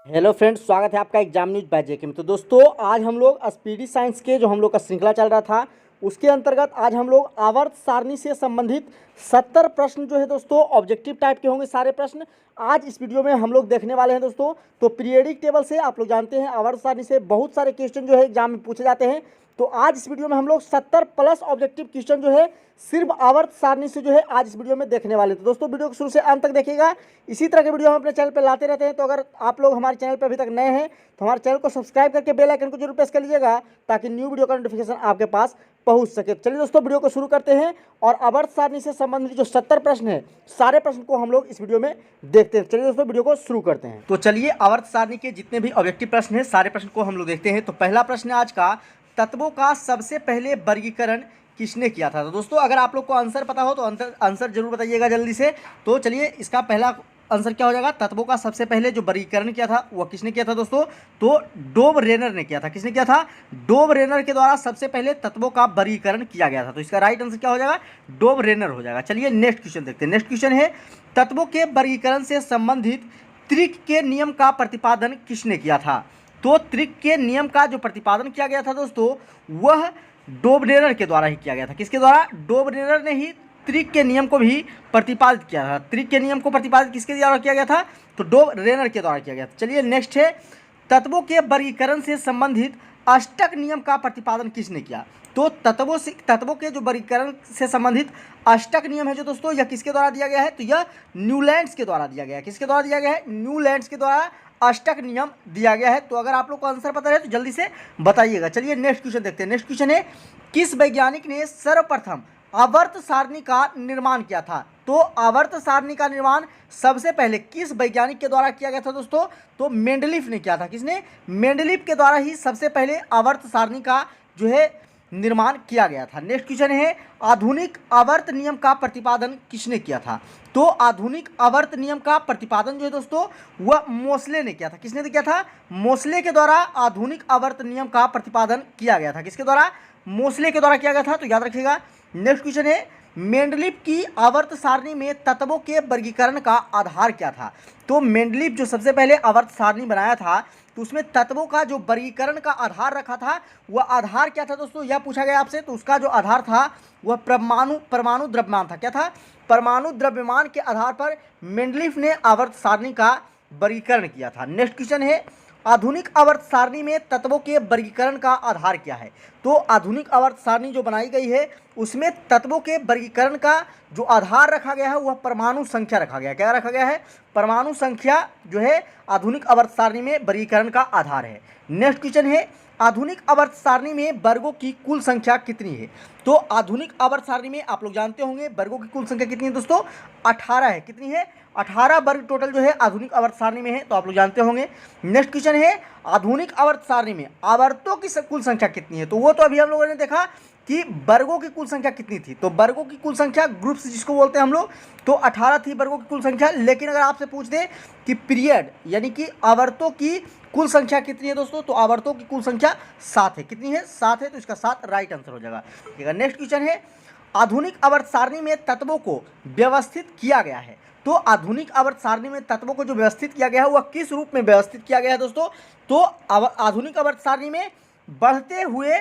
Hello friends, स्वागत है आपका एग्जाम न्यूज बाय जेके में। तो दोस्तों, आज हम लोग स्पीडी साइंस के जो हम लोग का श्रृंखला चल रहा था उसके अंतर्गत आज हम लोग आवर्त सारणी से संबंधित 70 प्रश्न जो है दोस्तों ऑब्जेक्टिव टाइप के होंगे। सारे प्रश्न आज इस वीडियो में हम लोग देखने वाले हैं दोस्तों। तो पीरियडिक टेबल से आप लोग जानते हैं आवर्त सारणी से बहुत सारे क्वेश्चन जो है एग्जाम में पूछे जाते हैं। तो आज इस वीडियो में हम लोग 70 प्लस ऑब्जेक्टिव क्वेश्चन जो है सिर्फ आवर्त सारणी से जो है आज इस वीडियो में देखने वाले। तो दोस्तों, वीडियो को शुरू से अंत तक देखिएगा। इसी तरह के वीडियो हम अपने चैनल पर लाते रहते हैं। तो अगर आप लोग हमारे चैनल पर अभी तक नए हैं तो हमारे चैनल को सब्सक्राइब करके बेल आइकन को जरूर प्रेस कर लीजिएगा ताकि न्यू वीडियो का नोटिफिकेशन आपके पास पहुंच सके। चलिए दोस्तों, वीडियो को शुरू करते हैं और आवर्त सारणी से संबंधित जो 70 प्रश्न है सारे प्रश्न को हम लोग इस वीडियो में देखते हैं। चलिए दोस्तों, वीडियो को शुरू करते हैं। तो चलिए, आवर्त सारणी के जितने भी ऑब्जेक्टिव प्रश्न हैं सारे प्रश्न को हम लोग देखते हैं। तो पहला प्रश्न है आज का, तत्वों का सबसे पहले वर्गीकरण किसने किया था। तो दोस्तों, अगर आप लोग को आंसर पता हो तो आंसर जरूर बताइएगा जल्दी से। तो चलिए, इसका पहला आंसर क्या हो जाएगा, तत्वों का सबसे पहले जो वर्गीकरण किया था वह किसने किया था दोस्तों। तो डोब रेनर ने किया था। किसने किया था? डोब रेनर के द्वारा सबसे पहले तत्वों का वर्गीकरण किया गया था। तो इसका राइट आंसर क्या हो जाएगा, डोब रेनर हो जाएगा। चलिए नेक्स्ट क्वेश्चन देखते हैं। नेक्स्ट क्वेश्चन है, तत्वों के वर्गीकरण से संबंधित त्रिक के नियम का प्रतिपादन किसने किया था। तो त्रिक के नियम का जो प्रतिपादन किया गया था दोस्तों वह डोबरेनर के द्वारा ही किया गया था। किसके द्वारा? डोबरेनर ने ही त्रिक के नियम को भी प्रतिपादित किया था। त्रिक के नियम को प्रतिपादित किसके द्वारा किया गया था? तो डोबरेनर के द्वारा किया गया था। चलिए नेक्स्ट है, तत्वों के वर्गीकरण से संबंधित अष्टक नियम का प्रतिपादन किसने किया। तो तत्वों के जो वर्गीकरण से संबंधित अष्टक नियम है जो दोस्तों यह किसके द्वारा दिया गया है। तो यह न्यूलैंड्स के द्वारा दिया गया है। किसके द्वारा दिया गया है? न्यूलैंड्स के द्वारा अष्टक नियम दिया गया है। तो अगर आप लोग को आंसर पता है तो जल्दी से बताइएगा। चलिए नेक्स्ट क्वेश्चन देखते हैं। नेक्स्ट क्वेश्चन है, किस वैज्ञानिक ने सर्वप्रथम आवर्त सारणी का निर्माण किया था। तो आवर्त सारणी का निर्माण सबसे पहले किस वैज्ञानिक के द्वारा किया गया था दोस्तों। तो मेंडलीफ ने किया था। किसने? मेंडलीफ के द्वारा ही सबसे पहले आवर्त सारणी का जो है निर्माण किया गया था। नेक्स्ट क्वेश्चन है, आधुनिक आवर्त नियम का प्रतिपादन किसने किया था। तो आधुनिक आवर्त नियम का प्रतिपादन जो है दोस्तों वह मोसले ने किया था। किसने किया था? मोसले के द्वारा आधुनिक आवर्त नियम का प्रतिपादन किया गया था। किसके द्वारा? मोसले के द्वारा किया गया था। तो याद रखिएगा। नेक्स्ट क्वेश्चन है, मेंडलीफ की आवर्त सारणी में तत्वों के वर्गीकरण का आधार क्या था। तो मेंडलीफ जो सबसे पहले आवर्त सारणी बनाया था तो उसमें तत्वों का जो वर्गीकरण का आधार रखा था वह आधार क्या था दोस्तों, यह पूछा गया आपसे। तो उसका जो आधार था वह परमाणु द्रव्यमान था। क्या था? परमाणु द्रव्यमान के आधार पर मेंडलीफ ने आवर्त सारणी का वर्गीकरण किया था। नेक्स्ट क्वेश्चन है, आधुनिक आवर्त सारणी में तत्वों के वर्गीकरण का आधार क्या है। तो आधुनिक आवर्त सारणी जो बनाई गई है उसमें तत्वों के वर्गीकरण का जो आधार रखा गया है वह परमाणु संख्या रखा गया है। क्या रखा गया है? परमाणु संख्या जो है आधुनिक आवर्त सारणी में वर्गीकरण का आधार है। नेक्स्ट क्वेश्चन है, आधुनिक आवर्त सारणी में वर्गों की कुल संख्या कितनी है। तो आधुनिक आवर्त सारणी में आप लोग जानते होंगे वर्गों की कुल संख्या कितनी है दोस्तों, 18 है। कितनी है? 18 वर्ग टोटल जो है आधुनिक आवर्त सारणी में है। तो आप लोग जानते होंगे। नेक्स्ट क्वेश्चन है, आधुनिक आवर्त सारणी में आवर्तों की कुल संख्या कितनी है। तो वो तो अभी हम लोगों ने देखा कि वर्गों की कुल संख्या कितनी थी। तो वर्गों की कुल संख्या ग्रुप्स जिसको बोलते हैं हम लोग, तो 18 थी वर्गों की कुल संख्या। लेकिन अगर आपसे पूछ दे कि पीरियड यानी कि आवर्तों की कुल संख्या कितनी है दोस्तों, तो आवर्तों की कुल संख्या 7 है। कितनी है? 7 है। तो इसका 7 राइट आंसर हो जाएगा। ठीक है। नेक्स्ट क्वेश्चन है, आधुनिक आवर्त सारणी में तत्वों को व्यवस्थित किया गया है। तो आधुनिक आवर्त सारणी में तत्वों को जो व्यवस्थित किया गया है वह किस रूप में व्यवस्थित किया गया है दोस्तों। तो आधुनिक आवर्त सारणी में बढ़ते हुए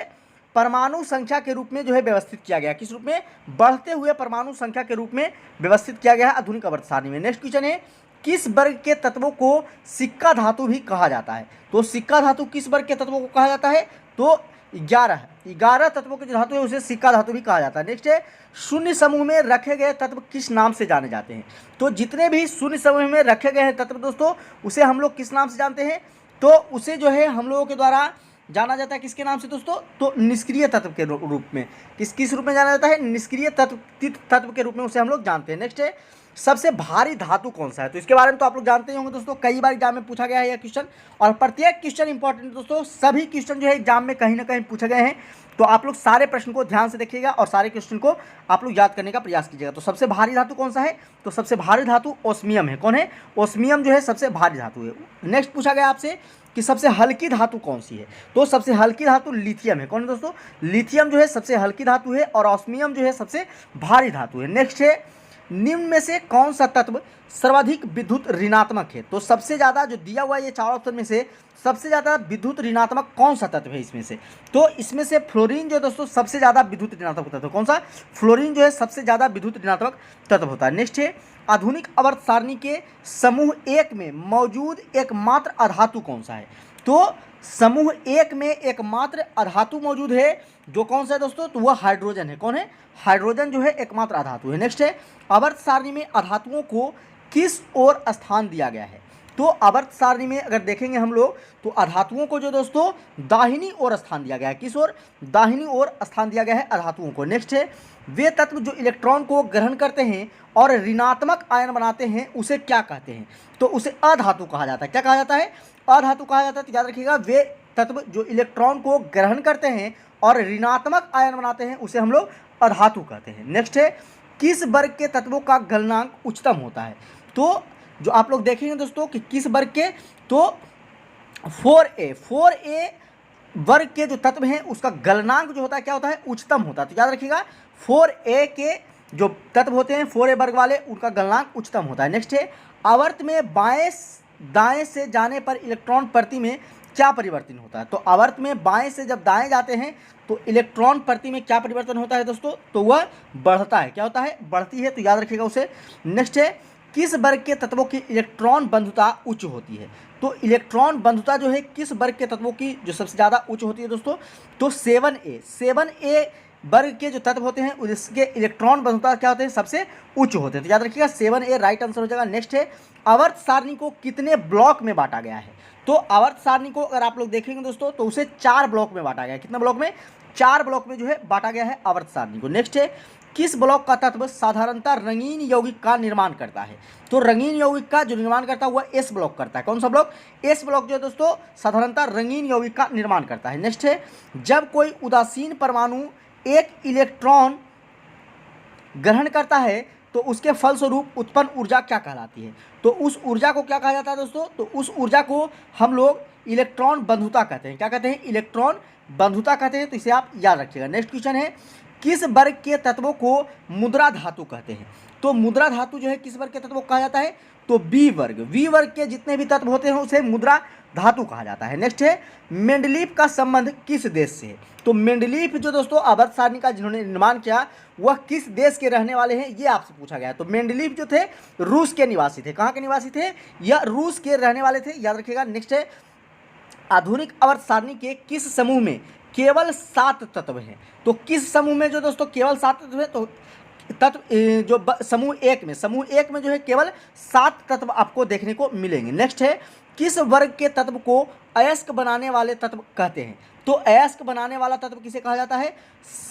परमाणु संख्या के रूप में जो है व्यवस्थित किया गया। किस रूप में? बढ़ते हुए परमाणु संख्या के रूप में व्यवस्थित किया गया है आधुनिक आवर्त सारणी में। नेक्स्ट क्वेश्चन है, किस वर्ग के तत्वों को सिक्का धातु भी कहा जाता है। तो सिक्का धातु किस वर्ग के तत्वों को कहा जाता है। तो 11 तत्वों के जो धातु है उसे सिक्का धातु भी कहा जाता है। नेक्स्ट है, शून्य समूह में रखे गए तत्व किस नाम से जाने जाते हैं। तो जितने भी शून्य समूह में रखे गए हैं तत्व दोस्तों उसे हम लोग किस नाम से जानते हैं। तो उसे जो है हम लोगों के द्वारा जाना जाता है किसके नाम से दोस्तों। तो निष्क्रिय तत्व के रूप में। किस रूप में जाना जाता है? निष्क्रिय तत्व के रूप में उसे हम लोग जानते हैं। नेक्स्ट है, सबसे भारी धातु कौन सा है। तो इसके बारे में तो आप लोग जानते ही होंगे दोस्तों, कई बार एग्जाम में पूछा गया है यह क्वेश्चन। और प्रत्येक क्वेश्चन इंपॉर्टेंट दोस्तों, सभी क्वेश्चन जो है एग्जाम में कहीं ना कहीं पूछे गए हैं। तो आप लोग सारे प्रश्न को ध्यान से देखिएगा और सारे क्वेश्चन को आप लोग याद करने का प्रयास कीजिएगा। तो सबसे भारी धातु कौन सा है। तो सबसे भारी धातु ओस्मियम है। कौन है? ओस्मियम जो है सबसे भारी धातु है। नेक्स्ट पूछा गया आपसे कि सबसे हल्की धातु कौन सी है। तो सबसे हल्की धातु लिथियम है। कौन है दोस्तों? लिथियम जो है सबसे हल्की धातु है और ऑस्मियम जो है सबसे भारी धातु है। नेक्स्ट है, निम्न में से कौन सा तत्व सर्वाधिक विद्युत ऋणात्मक है? तो सबसे ज़्यादा जो दिया हुआ है ये चार ऑप्शन में से सबसे ज़्यादा विद्युत ऋणात्मक कौन सा तत्व है इसमें से? तो इसमें से फ्लोरीन जो है दोस्तों सबसे ज़्यादा विद्युत ऋणात्मक तत्व कौन सा? फ्लोरीन जो है सबसे ज़्यादा विद्युत ऋणात्मक तत्व होता है। नेक्स्ट है आधुनिक आवर्त सारणी के समूह 1 में मौजूद एकमात्र अधातु कौन सा है? तो समूह 1 में एकमात्र अधातु मौजूद है जो कौन सा है दोस्तों? तो वह हाइड्रोजन है। कौन है? हाइड्रोजन जो है एकमात्र अधातु है। नेक्स्ट है आवर्त सारणी में अधातुओं को किस ओर स्थान दिया गया है? तो आवर्त सारणी में अगर देखेंगे हम लोग तो अधातुओं को जो दोस्तों दाहिनी ओर स्थान दिया गया है। किस ओर? दाहिनी ओर स्थान दिया गया है अधातुओं को। नेक्स्ट है वे तत्व जो इलेक्ट्रॉन को ग्रहण करते हैं और ऋणात्मक आयन बनाते हैं उसे क्या कहते हैं? तो उसे अधातु कहा जाता है। क्या कहा जाता है? अधातु कहा जाता है। तो याद रखिएगा वे तत्व जो इलेक्ट्रॉन को ग्रहण करते हैं और ऋणात्मक आयन बनाते हैं उसे हम लोग अधातु कहते हैं। नेक्स्ट है किस वर्ग के तत्वों का गलनांक उच्चतम होता है? तो जो आप लोग देखेंगे दोस्तों कि किस वर्ग के, तो 4a वर्ग के जो तत्व हैं उसका गलनांक जो होता है क्या होता है? उच्चतम होता है। तो याद रखिएगा 4a के जो तत्व होते हैं 4a वर्ग वाले उनका गलनांक उच्चतम होता है। नेक्स्ट है आवर्त में बाएं दाएं से जाने पर इलेक्ट्रॉन प्रति में क्या परिवर्तन होता है? तो आवर्त में बाएं से जब दाएं जाते हैं तो इलेक्ट्रॉन प्रति में क्या परिवर्तन होता है दोस्तों? तो वह बढ़ता है। क्या होता है? बढ़ती है। तो याद रखिएगा उसे। नेक्स्ट है किस वर्ग के तत्वों की इलेक्ट्रॉन बंधुता उच्च होती है? तो इलेक्ट्रॉन बंधुता जो है किस वर्ग के तत्वों की जो सबसे ज़्यादा उच्च होती है दोस्तों? तो 7a वर्ग के जो तत्व होते हैं उसके इलेक्ट्रॉन बंधुता क्या होते हैं? सबसे उच्च होते हैं। तो याद रखिएगा 7a राइट आंसर हो जाएगा। नेक्स्ट है आवर्त सारणी को कितने ब्लॉक में बांटा गया है? तो आवर्त सारणी को अगर आप लोग देखेंगे दोस्तों तो उसे 4 ब्लॉक में बांटा गया है। कितने ब्लॉक में? 4 ब्लॉक में जो है बांटा गया है आवर्त सारणी को। नेक्स्ट है किस ब्लॉक का तत्व साधारणतः रंगीन यौगिक का निर्माण करता है? तो रंगीन यौगिक का जो निर्माण करता है वह एस ब्लॉक करता है। कौन सा ब्लॉक? एस ब्लॉक जो है दोस्तों साधारणतः रंगीन यौगिक का निर्माण करता है। नेक्स्ट है जब कोई उदासीन परमाणु एक इलेक्ट्रॉन ग्रहण करता है तो उसके फलस्वरूप उत्पन्न ऊर्जा क्या कहलाती है? तो उस ऊर्जा को क्या कहा जाता है दोस्तों? तो उस ऊर्जा को हम लोग इलेक्ट्रॉन बंधुता कहते हैं। क्या कहते हैं? इलेक्ट्रॉन बंधुता कहते हैं। तो इसे आप याद रखिएगा। नेक्स्ट क्वेश्चन है किस वर्ग के तत्वों को मुद्रा धातु कहते हैं? तो मुद्रा धातु जो है किस वर्ग के तत्वों को कहा जाता है? तो बी वर्ग के जितने भी तत्व होते हैं उसे मुद्रा धातु कहा जाता है। नेक्स्ट है मेंडलीफ का संबंध किस देश से है? तो मेंडलीफ जो दोस्तों आवर्त सारणी का जिन्होंने निर्माण किया वह किस देश के रहने वाले हैं ये आपसे पूछा गया। तो मेंडलीफ जो थे रूस के निवासी थे। कहाँ के निवासी थे? यह रूस के रहने वाले थे। याद रखिएगा। नेक्स्ट है आधुनिक आवर्त सारणी के किस समूह में केवल 7 तत्व हैं? तो किस समूह में जो दोस्तों केवल 7 तत्व है? तो तत्व जो समूह एक में जो है केवल 7 तत्व आपको देखने को मिलेंगे। नेक्स्ट है किस वर्ग के तत्व को अयस्क बनाने वाले तत्व कहते हैं? तो अयस्क बनाने वाला तत्व किसे कहा जाता है?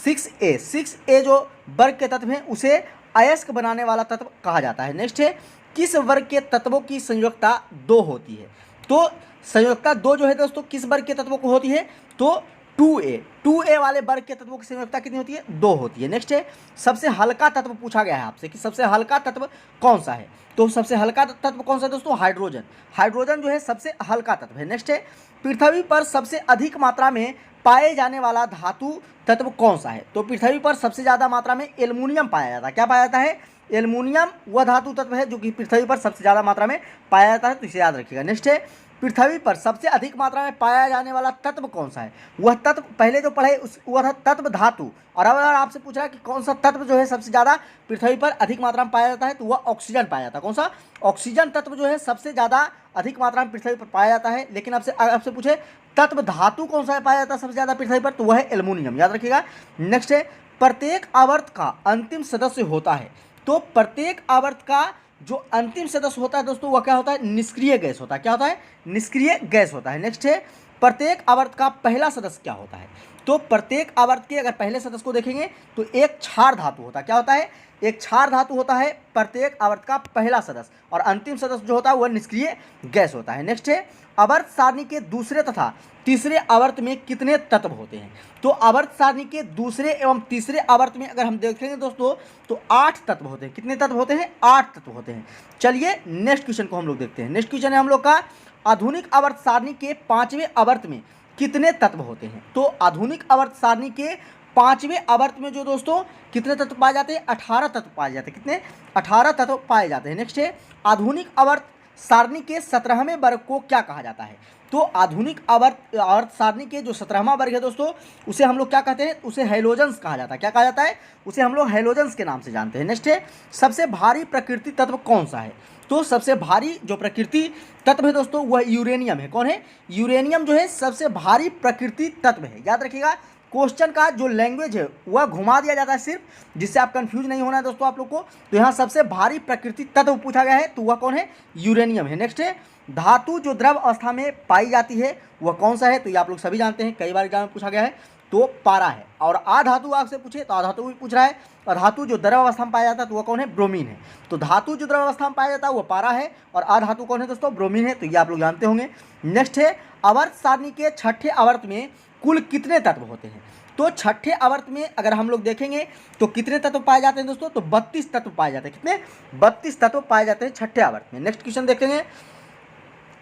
6a जो वर्ग के तत्व हैं उसे अयस्क बनाने वाला तत्व कहा जाता है। नेक्स्ट है किस वर्ग के तत्वों की संयोजकता 2 होती है? तो संयोजकता 2 जो है दोस्तों किस वर्ग के तत्वों को होती है? तो 2a वाले वर्ग के तत्वों की संयोजकता कितनी होती है? 2 होती है। नेक्स्ट है सबसे हल्का तत्व पूछा गया है आपसे कि सबसे हल्का तत्व कौन सा है? तो सबसे हल्का तत्व कौन सा है दोस्तों? हाइड्रोजन जो है सबसे हल्का तत्व है। नेक्स्ट है पृथ्वी पर सबसे अधिक मात्रा में पाए जाने वाला धातु तत्व कौन सा है? तो पृथ्वी पर सबसे ज़्यादा मात्रा में एल्युमिनियम पाया जाता है। क्या पाया जाता है? एल्युमिनियम वह धातु तत्व है जो कि पृथ्वी पर सबसे ज़्यादा मात्रा में पाया जाता है। तो इसे याद रखिएगा। नेक्स्ट है पृथ्वी पर सबसे अधिक मात्रा में पाया जाने वाला तत्व कौन सा है? वह तत्व पहले जो पढ़े वह था तत्व धातु। और अब अगर आपसे पूछ रहा है कि कौन सा तत्व जो है सबसे ज़्यादा पृथ्वी पर अधिक मात्रा में पाया जाता है तो वह ऑक्सीजन पाया जाता है। कौन सा? ऑक्सीजन तत्व जो है सबसे ज़्यादा अधिक मात्रा में पृथ्वी पर पाया जाता है। लेकिन आपसे पूछे तत्व धातु कौन सा है पाया जाता है सबसे ज़्यादा पृथ्वी पर? तो वह है एल्युमिनियम। याद रखिएगा। नेक्स्ट है प्रत्येक आवर्त का अंतिम सदस्य होता है। तो प्रत्येक आवर्त का जो अंतिम सदस्य होता है दोस्तों वह क्या होता है? निष्क्रिय गैस होता है। क्या होता है? निष्क्रिय गैस होता है। नेक्स्ट है प्रत्येक आवर्त का पहला सदस्य क्या होता है? तो प्रत्येक आवर्त के अगर पहले सदस्य को देखेंगे तो एक क्षार धातु होता है। क्या होता है? एक क्षार धातु होता है प्रत्येक आवर्त का पहला सदस्य। और अंतिम सदस्य जो होता है वह निष्क्रिय गैस होता है। नेक्स्ट है आवर्त सारणी के दूसरे तथा तीसरे आवर्त में कितने तत्व होते हैं? तो आवर्त सारणी के दूसरे एवं तीसरे आवर्त में अगर हम देखेंगे दोस्तों तो 8 तत्व होते हैं। कितने तत्व होते हैं? 8 तत्व होते हैं। चलिए नेक्स्ट क्वेश्चन को हम लोग देखते हैं। नेक्स्ट क्वेश्चन है हम लोग का आधुनिक आवर्त सारणी के 5वें आवर्त में कितने तत्व होते हैं? तो आधुनिक आवर्त सारणी के पांचवें आवर्त में जो दोस्तों कितने तत्व पाए जाते हैं? 18 तत्व पाए जाते हैं। कितने? 18 तत्व पाए जाते हैं। नेक्स्ट है आधुनिक आवर्त सारणी के 17वें वर्ग को क्या कहा जाता है? तो आधुनिक आवर्त सारणी के जो 17वां वर्ग है दोस्तों, उसे हम लोग क्या कहते हैं? उसे हैलोजेंस कहा जाता है। क्या कहा जाता है? उसे हम लोग हैलोजेंस के नाम से जानते हैं। नेक्स्ट है सबसे भारी प्रकृति तत्व कौन सा है? तो सबसे भारी जो प्रकृति तत्व है दोस्तों वह यूरेनियम है। कौन है? यूरेनियम जो है सबसे भारी प्रकृति तत्व है। याद रखिएगा, क्वेश्चन का जो लैंग्वेज है वह घुमा दिया जाता है सिर्फ, जिससे आप कंफ्यूज नहीं होना है दोस्तों आप लोग को। तो यहाँ सबसे भारी प्रकृति तत्व पूछा गया है, तो वह कौन है? यूरेनियम है। नेक्स्ट है धातु जो द्रव अवस्था में पाई जाती है वह कौन सा है? तो ये आप लोग सभी जानते हैं, कई बार एग्जाम में पूछा गया है, तो पारा है। और आधातु आपसे पूछे तो आधातु भी पूछ रहा है, और धातु जो द्रव अवस्था में पाया जाता है तो वह कौन है? ब्रोमीन है। तो धातु जो द्रव अवस्था में पाया जाता है वह पारा है, और आधातु कौन है दोस्तों? ब्रोमीन है। तो ये आप लोग जानते होंगे। नेक्स्ट है आवर्त सारणी के छठे आवर्त में कुल कितने तत्व होते हैं? तो छठे आवर्त में अगर हम लोग देखेंगे तो कितने तत्व पाए जाते हैं दोस्तों? तो 32 तत्व पाए जाते हैं। कितने? 32 तत्व पाए जाते हैं छठे आवर्त में। नेक्स्ट क्वेश्चन देखेंगे।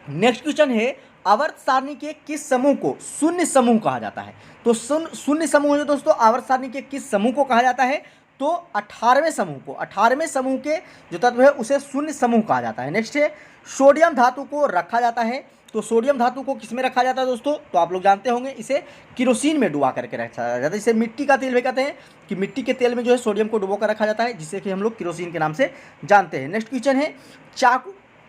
नेक्स्ट क्वेश्चन है आवर्त सारणी के किस समूह को शून्य समूह कहा जाता है? तो शून्य समूह है दोस्तों आवर्त सारणी के किस समूह को कहा जाता है? तो 18वें समूह को, 18वें समूह के जो तत्व है उसे शून्य समूह कहा जाता है। नेक्स्ट है सोडियम धातु को रखा जाता है। तो सोडियम धातु को किस में रखा जाता है दोस्तों? तो आप लोग जानते होंगे, इसे किरोसिन में डुबा करके रखा जाता है। इसे मिट्टी का तेल भी कहते हैं, कि मिट्टी के तेल में जो है सोडियम को डुबो कर रखा जाता है, जिससे कि हम लोग किरोसिन के नाम से जानते हैं। नेक्स्ट क्वेश्चन है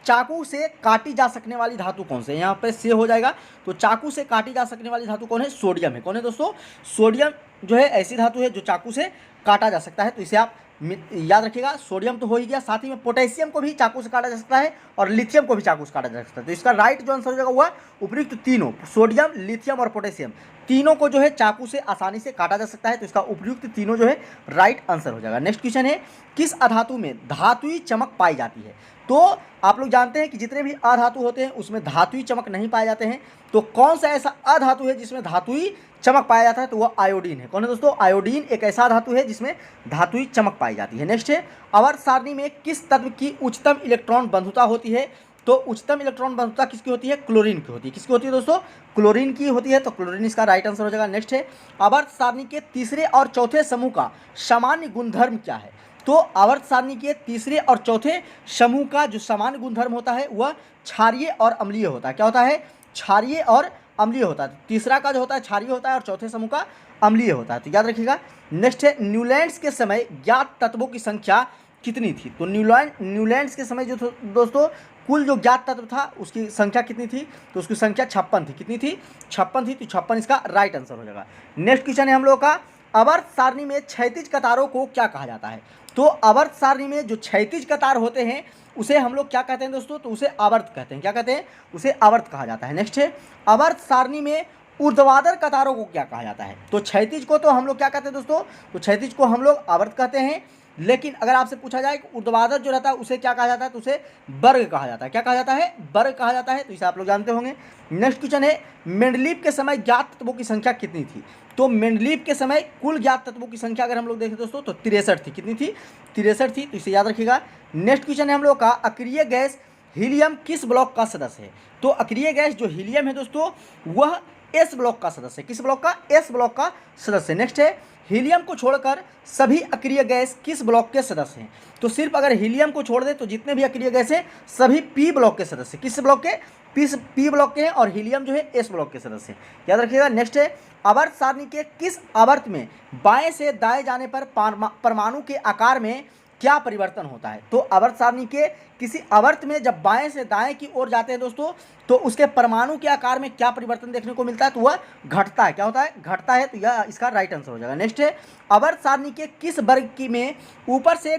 चाकू से काटी जा सकने वाली धातु कौन से? यहाँ पे से हो जाएगा। तो चाकू से काटी जा सकने वाली धातु कौन है? सोडियम है। कौन है दोस्तों? सोडियम जो है ऐसी धातु है जो चाकू से काटा जा सकता है। तो इसे आप याद रखिएगा। सोडियम तो हो ही गया, साथ ही में पोटेशियम को भी चाकू से काटा जा सकता है, और लिथियम को भी चाकू से काटा जा सकता है। तो इसका राइट जो आंसर हो जाएगा वह उपयुक्त तीनों, सोडियम, लिथियम और पोटेशियम, तीनों को जो है चाकू से आसानी से काटा जा सकता है। तो इसका उपयुक्त तीनों जो है राइट आंसर हो जाएगा। नेक्स्ट क्वेश्चन है किस अधातु में धातुई चमक पाई जाती है? तो आप लोग जानते हैं कि जितने भी अधातु होते हैं उसमें धातुई चमक नहीं पाए जाते हैं। तो कौन सा ऐसा अधातु है जिसमें धातुई चमक पाया जाता है? तो वह आयोडीन है। कौन है दोस्तों? आयोडीन एक ऐसा धातु है जिसमें धातुई चमक पाई जाती है। नेक्स्ट है आवर्त सारणी में किस तत्व की उच्चतम इलेक्ट्रॉन बंधुता होती है? तो उच्चतम इलेक्ट्रॉन बंधुता किसकी होती है? क्लोरीन की होती है। किसकी होती है दोस्तों? क्लोरीन की होती है। तो क्लोरीन इसका राइट आंसर हो जाएगा। नेक्स्ट है आवर्त सारणी के तीसरे और चौथे समूह का सामान्य गुणधर्म क्या है? तो आवर्त सारणी के तीसरे और चौथे समूह का जो सामान्य गुणधर्म होता है वह क्षारीय और अम्लीय होता है। क्या होता है? क्षारीय और अम्लीय होता है। तीसरा का जो होता है क्षारीय होता है, और चौथे समूह का अम्लीय होता है। तो याद रखिएगा। नेक्स्ट है न्यूलैंड्स के समय ज्ञात तत्वों की संख्या कितनी थी? तो न्यूलैंड्स के समय जो दोस्तों कुल जो ज्ञात तत्व था उसकी संख्या कितनी थी? तो उसकी संख्या 56 थी। कितनी थी? 56 थी। तो 56 इसका राइट आंसर हो जाएगा। नेक्स्ट क्वेश्चन है हम लोग का आवर्त सारणी में क्षैतिज कतारों को क्या कहा जाता है? तो आवर्त सारणी में जो क्षैतिज कतार होते हैं उसे हम लोग क्या कहते हैं दोस्तों? तो उसे आवर्त कहते हैं। क्या कहते हैं? उसे आवर्त कहा जाता है। नेक्स्ट है आवर्त सारणी में ऊर्ध्वाधर कतारों को क्या कहा जाता है? तो क्षैतिज को तो हम लोग क्या कहते हैं दोस्तों? तो क्षैतिज को हम लोग आवर्त कहते हैं, लेकिन अगर आपसे पूछा जाए कि ऊर्ध्वाधर जो रहता है उसे क्या कहा जाता है? तो उसे वर्ग कहा जाता है। क्या कहा जाता है? वर्ग कहा जाता है। तो इसे आप लोग जानते होंगे। नेक्स्ट क्वेश्चन है मेंडलीव के समय ज्ञात तत्वों की संख्या कितनी थी? तो मेंडलीव के समय कुल ज्ञात तत्वों की संख्या अगर हम लोग देखें दोस्तों तो 63 थी। कितनी थी? 63 थी। तो इसे याद रखिएगा। नेक्स्ट क्वेश्चन है हम लोग का अक्रिय गैस हीलियम किस ब्लॉक का सदस्य है? तो अक्रिय गैस जो हीलियम है दोस्तों वह एस ब्लॉक का सदस्य है। किस ब्लॉक का? एस ब्लॉक का सदस्य। नेक्स्ट है हीलियम को छोड़कर सभी अक्रिय गैस किस ब्लॉक के सदस्य हैं? तो सिर्फ अगर हीलियम को छोड़ दे तो जितने भी अक्रिय गैस हैं सभी पी ब्लॉक के सदस्य। किस ब्लॉक के? पी ब्लॉक के हैं, और हीलियम जो है एस ब्लॉक के सदस्य हैं। याद रखिएगा। नेक्स्ट है आवर्त सारणी के किस आवर्त में बाएं से दाएं जाने पर परमाणु के आकार में क्या परिवर्तन होता है? तो आवर्त सारणी के किसी आवर्त में जब बाएं से दाएं की ओर जाते हैं दोस्तों तो उसके परमाणु के आकार में क्या परिवर्तन देखने को मिलता है? तो वह घटता है। क्या होता है? घटता है। तो यह इसका राइट आंसर हो जाएगा। नेक्स्ट है आवर्त सारणी के किस वर्ग की में ऊपर से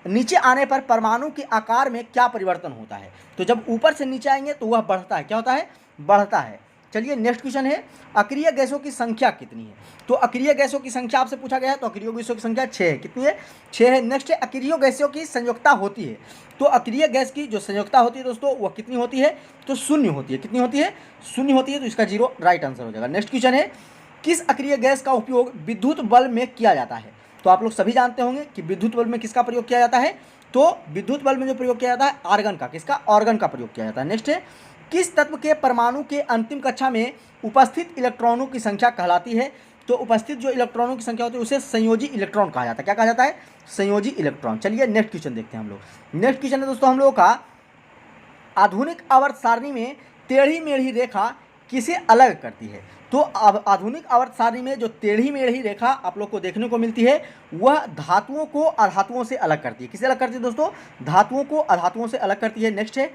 नीचे आने पर परमाणु के आकार में क्या परिवर्तन होता है? तो जब ऊपर से नीचे आएंगे तो वह बढ़ता है। क्या होता है? बढ़ता है। चलिए नेक्स्ट क्वेश्चन है अक्रिय गैसों की संख्या कितनी है? तो अक्रिय गैसों की संख्या आपसे पूछा गया है। तो अक्रिय गैसों की संख्या 6 है। कितनी है? 6 है। नेक्स्ट है अक्रिय गैसों की संयोजकता होती है। तो अक्रिय गैस की जो संयोजकता होती है दोस्तों वह कितनी होती है? तो 0 होती है। कितनी होती है? 0 होती है। तो इसका 0 राइट आंसर हो जाएगा। नेक्स्ट क्वेश्चन है किस अक्रिय गैस का उपयोग विद्युत बल्ब में किया जाता है? तो आप लोग सभी जानते होंगे कि विद्युत बल्ब में किसका प्रयोग किया जाता है? तो विद्युत बल्ब में जो प्रयोग किया जाता है आर्गन का। किसका? आर्गन का प्रयोग किया जाता है। नेक्स्ट है किस तत्व के परमाणु के अंतिम कक्षा में उपस्थित इलेक्ट्रॉनों की संख्या कहलाती है? तो उपस्थित जो इलेक्ट्रॉनों की संख्या होती है उसे संयोजी इलेक्ट्रॉन कहा जाता है। क्या कहा जाता है? संयोजी इलेक्ट्रॉन। चलिए नेक्स्ट क्वेश्चन देखते हैं हम लोग। नेक्स्ट क्वेश्चन है दोस्तों हम लोगों का, आधुनिक आवर्त सारणी में टेढ़ी मेढ़ी रेखा किसे अलग करती है? तो अब आधुनिक आवर्त सारणी में जो टेढ़ी मेढ़ी रेखा आप लोग को देखने को मिलती है वह धातुओं को अधातुओं से अलग करती है। किसे अलग करती है दोस्तों? धातुओं को अधातुओं से अलग करती है। नेक्स्ट है,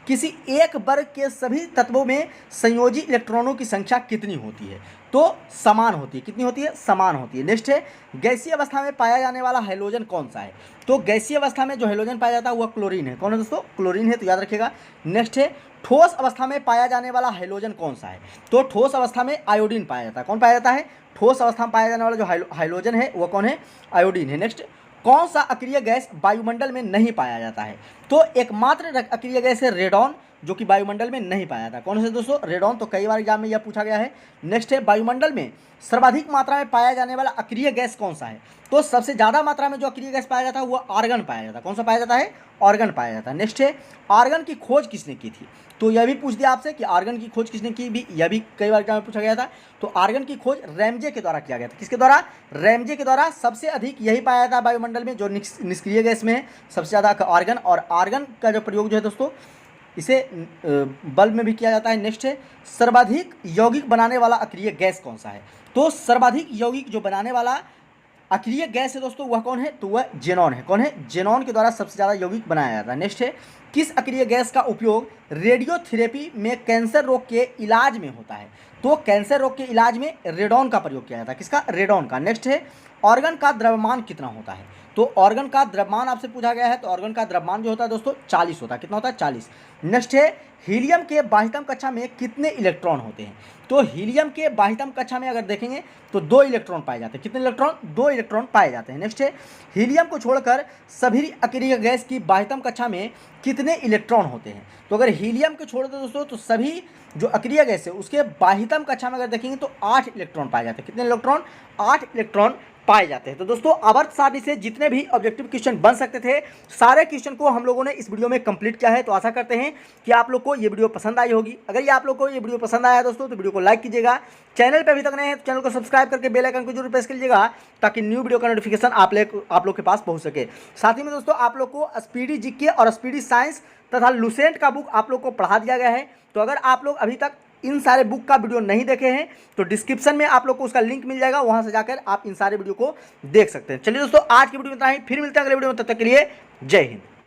किसी एक वर्ग के सभी तत्वों में संयोजी इलेक्ट्रॉनों की संख्या कितनी होती है? तो समान होती है। कितनी होती है? समान होती है। नेक्स्ट है, गैसीय अवस्था में पाया जाने वाला हाइड्रोजन कौन सा है? तो गैसीय अवस्था में जो हाइड्रोजन पाया जाता है वह क्लोरीन है। कौन है दोस्तों? क्लोरीन है, तो याद रखिएगा। नेक्स्ट है, ठोस अवस्था में पाया जाने वाला हाइड्रोजन कौन सा है? तो ठोस अवस्था में आयोडीन पाया जाता है। कौन पाया जाता है? ठोस अवस्था में पाया जाने वाला जो हाइड्रोजन है वह कौन है? आयोडीन है। नेक्स्ट, कौन सा अक्रिय गैस वायुमंडल में नहीं पाया जाता है? तो एकमात्र अक्रिय गैस है रेडॉन, जो कि वायुमंडल में नहीं पाया जाता। कौन से दोस्तों? रेडॉन। तो कई बार एग्जाम में यह पूछा गया है। नेक्स्ट है, वायुमंडल में सर्वाधिक मात्रा में पाया जाने वाला अक्रिय गैस कौन सा है? तो सबसे ज़्यादा मात्रा में जो अक्रिय गैस पाया जाता है वो आर्गन पाया जाता है। कौन सा पाया जाता है? आर्गन पाया जाता है। नेक्स्ट है, आर्गन की खोज किसने की थी? तो यह भी पूछ दिया आपसे कि आर्गन की खोज किसने की, भी यह भी कई बार एग्जाम में पूछा गया था। तो आर्गन की खोज रैमजे के द्वारा किया गया था। किसके द्वारा? रैमजे के द्वारा। सबसे अधिक यही पाया जाता है वायुमंडल में जो निष्क्रिय गैस में है, सबसे ज़्यादा आर्गन। और आर्गन का जो प्रयोग जो है दोस्तों इसे बल्ब में भी किया जाता है। नेक्स्ट है, सर्वाधिक यौगिक बनाने वाला अक्रिय गैस कौन सा है? तो सर्वाधिक यौगिक जो बनाने वाला अक्रिय गैस है दोस्तों वह कौन है? तो वह जेनॉन है। कौन है? जेनॉन के द्वारा सबसे ज़्यादा यौगिक बनाया जाता है। नेक्स्ट है, किस अक्रिय गैस का उपयोग रेडियोथेरेपी में कैंसर रोग के इलाज में होता है? तो कैंसर रोग के इलाज में रेडॉन का प्रयोग किया जाता है। किसका? रेडॉन का। नेक्स्ट है, ऑर्गन का द्रव्यमान कितना होता है? तो ऑर्गन का द्रव्यमान आपसे पूछा गया है, तो ऑर्गन का द्रव्यमान जो होता है दोस्तों 40 होता है। कितना होता है? 40। नेक्स्ट है, हीलियम के बाह्यतम कक्षा में कितने इलेक्ट्रॉन होते हैं? तो हीलियम के बाह्यतम कक्षा में अगर देखेंगे तो 2 इलेक्ट्रॉन पाए जाते हैं। कितने इलेक्ट्रॉन? 2 इलेक्ट्रॉन पाए जाते हैं। नेक्स्ट है, हीलियम को छोड़कर सभी अक्रिय गैस की बाह्यतम कक्षा में कितने इलेक्ट्रॉन होते हैं? तो अगर हीलियम को छोड़ दो दोस्तों तो सभी जो अक्रिय गैस है उसके बाह्यतम कक्षा में अगर देखेंगे तो 8 इलेक्ट्रॉन पाए जाते हैं। कितने इलेक्ट्रॉन? 8 इलेक्ट्रॉन पाए जाते हैं। तो दोस्तों आवर्त सारणी से जितने भी ऑब्जेक्टिव क्वेश्चन बन सकते थे सारे क्वेश्चन को हम लोगों ने इस वीडियो में कंप्लीट किया है। तो आशा करते हैं कि आप लोग को ये वीडियो पसंद आई होगी। अगर ये आप लोग को ये वीडियो पसंद आया दोस्तों तो वीडियो को लाइक कीजिएगा। चैनल पे अभी तक नए हैं तो चैनल को सब्सक्राइब करके बेल आइकन को जरूर प्रेस कीजिएगा ताकि न्यू वीडियो का नोटिफिकेशन आप लोग के पास पहुँच सके। साथ ही में दोस्तों आप लोग को स्पीडी जीके और स्पीडी साइंस तथा लुसेंट का बुक आप लोग को पढ़ा दिया गया है। तो अगर आप लोग अभी तक इन सारे बुक का वीडियो नहीं देखे हैं तो डिस्क्रिप्शन में आप लोग को उसका लिंक मिल जाएगा, वहां से जाकर आप इन सारे वीडियो को देख सकते हैं। चलिए दोस्तों आज की वीडियो में इतना ही, फिर मिलते हैं अगले वीडियो में, तब तक के लिए जय हिंद।